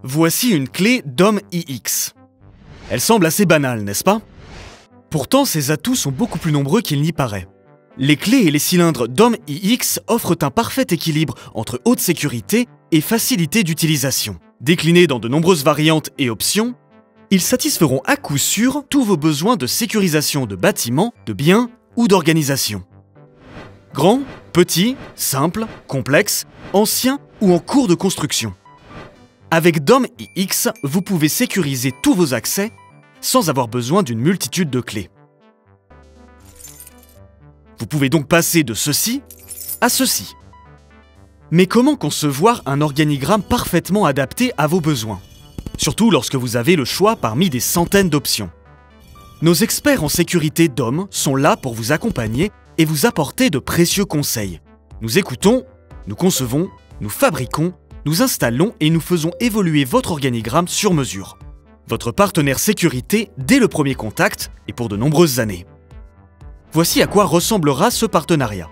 Voici une clé DOM-IX. Elle semble assez banale, n'est-ce pas? Pourtant, ses atouts sont beaucoup plus nombreux qu'il n'y paraît. Les clés et les cylindres DOM-IX offrent un parfait équilibre entre haute sécurité et facilité d'utilisation. Déclinés dans de nombreuses variantes et options, ils satisferont à coup sûr tous vos besoins de sécurisation de bâtiments, de biens ou d'organisation. Grand, petit, simple, complexe, ancien ou en cours de construction. Avec DOM-IX, vous pouvez sécuriser tous vos accès sans avoir besoin d'une multitude de clés. Vous pouvez donc passer de ceci à ceci. Mais comment concevoir un organigramme parfaitement adapté à vos besoins? Surtout lorsque vous avez le choix parmi des centaines d'options. Nos experts en sécurité DOM sont là pour vous accompagner et vous apporter de précieux conseils. Nous écoutons, nous concevons, nous fabriquons, nous installons et nous faisons évoluer votre organigramme sur mesure. Votre partenaire sécurité dès le premier contact et pour de nombreuses années. Voici à quoi ressemblera ce partenariat.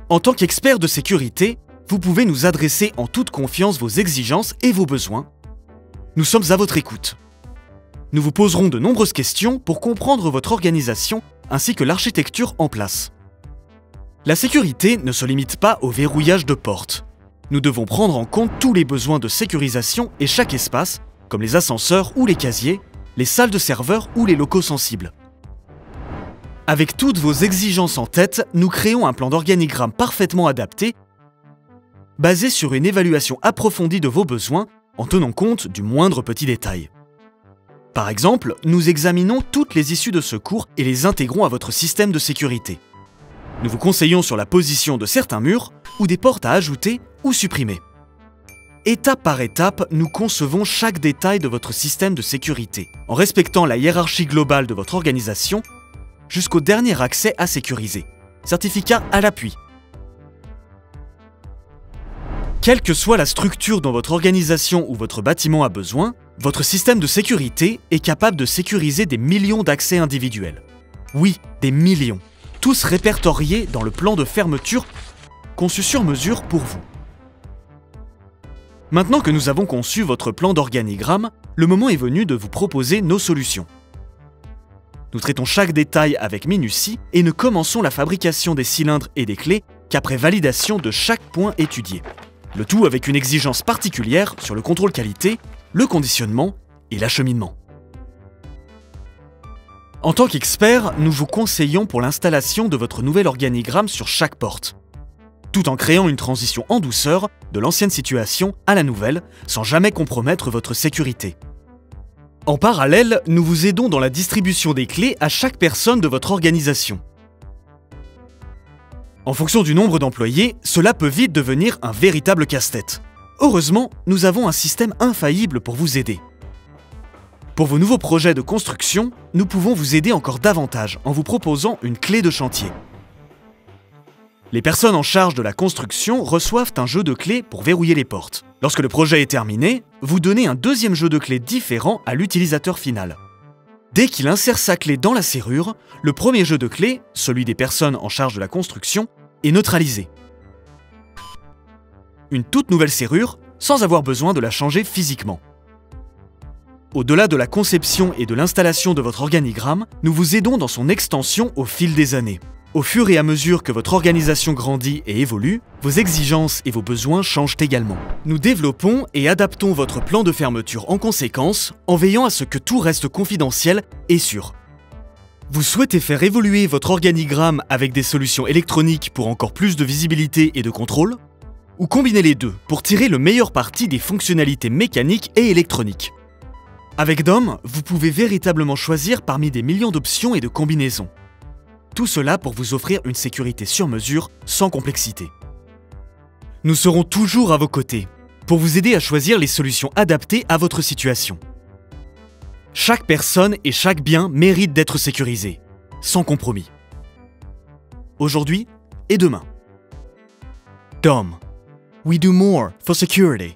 En tant qu'expert de sécurité, vous pouvez nous adresser en toute confiance vos exigences et vos besoins. Nous sommes à votre écoute. Nous vous poserons de nombreuses questions pour comprendre votre organisation ainsi que l'architecture en place. La sécurité ne se limite pas au verrouillage de portes. Nous devons prendre en compte tous les besoins de sécurisation et chaque espace, comme les ascenseurs ou les casiers, les salles de serveurs ou les locaux sensibles. Avec toutes vos exigences en tête, nous créons un plan d'organigramme parfaitement adapté, basé sur une évaluation approfondie de vos besoins en tenant compte du moindre petit détail. Par exemple, nous examinons toutes les issues de secours et les intégrons à votre système de sécurité. Nous vous conseillons sur la position de certains murs ou des portes à ajouter ou supprimer. Étape par étape, nous concevons chaque détail de votre système de sécurité, en respectant la hiérarchie globale de votre organisation jusqu'au dernier accès à sécuriser. Certificat à l'appui. Quelle que soit la structure dont votre organisation ou votre bâtiment a besoin, votre système de sécurité est capable de sécuriser des millions d'accès individuels. Oui, des millions. Tous répertoriés dans le plan de fermeture conçu sur mesure pour vous. Maintenant que nous avons conçu votre plan d'organigramme, le moment est venu de vous proposer nos solutions. Nous traitons chaque détail avec minutie et ne commençons la fabrication des cylindres et des clés qu'après validation de chaque point étudié. Le tout avec une exigence particulière sur le contrôle qualité, le conditionnement et l'acheminement. En tant qu'expert, nous vous conseillons pour l'installation de votre nouvel organigramme sur chaque porte, tout en créant une transition en douceur de l'ancienne situation à la nouvelle, sans jamais compromettre votre sécurité. En parallèle, nous vous aidons dans la distribution des clés à chaque personne de votre organisation. En fonction du nombre d'employés, cela peut vite devenir un véritable casse-tête. Heureusement, nous avons un système infaillible pour vous aider. Pour vos nouveaux projets de construction, nous pouvons vous aider encore davantage en vous proposant une clé de chantier. Les personnes en charge de la construction reçoivent un jeu de clés pour verrouiller les portes. Lorsque le projet est terminé, vous donnez un deuxième jeu de clés différent à l'utilisateur final. Dès qu'il insère sa clé dans la serrure, le premier jeu de clés, celui des personnes en charge de la construction, est neutralisé. Une toute nouvelle serrure, sans avoir besoin de la changer physiquement. Au-delà de la conception et de l'installation de votre organigramme, nous vous aidons dans son extension au fil des années. Au fur et à mesure que votre organisation grandit et évolue, vos exigences et vos besoins changent également. Nous développons et adaptons votre plan de fermeture en conséquence, en veillant à ce que tout reste confidentiel et sûr. Vous souhaitez faire évoluer votre organigramme avec des solutions électroniques pour encore plus de visibilité et de contrôle? Ou combiner les deux pour tirer le meilleur parti des fonctionnalités mécaniques et électroniques? Avec DOM, vous pouvez véritablement choisir parmi des millions d'options et de combinaisons. Tout cela pour vous offrir une sécurité sur mesure, sans complexité. Nous serons toujours à vos côtés, pour vous aider à choisir les solutions adaptées à votre situation. Chaque personne et chaque bien mérite d'être sécurisé, sans compromis. Aujourd'hui et demain. DOM. We do more for security.